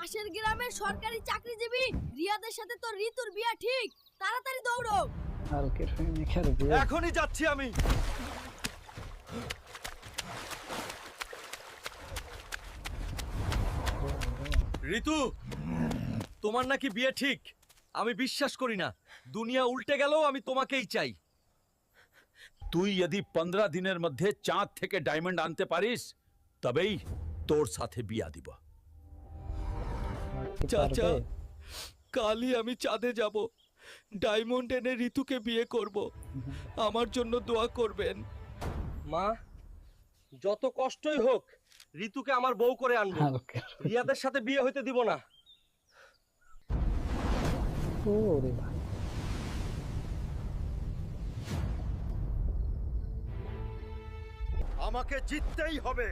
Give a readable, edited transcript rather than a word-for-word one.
পাশের গ্রামের সরকারি চাকরিজীবী রিয়াদের সাথে তো ঋতুর বিয়ে ঠিক। তাড়াতাড়ি দৌড়ো। কালকের প্রেমিকের বিয়ে। এখনই যাচ্ছি আমি। ঋতু, তোমার নাকি বিয়ে ঠিক? আমি বিশ্বাস করি না। দুনিয়া উল্টে গেলেও আমি তোমাকেই চাই। তুই যদি 15 দিনের মধ্যে চাঁদ থেকে ডায়মন্ড আনতে পারিস তবেই তোর সাথে বিয়া দিব। কি চাচা, পারবে? কালই আমি চাঁদে যাব। ডায়মন্ড এনে ঋতুকে বিয়ে করব। আমার জন্য দোয়া করবেন। মা, যত কষ্টই হোক ঋতুকে আমার বউ করে আনবো। কালকের রিয়াদের সাথে বিয়ে হইতে দিব না। ওরে ভাই, আমাকে জিততেই হবে।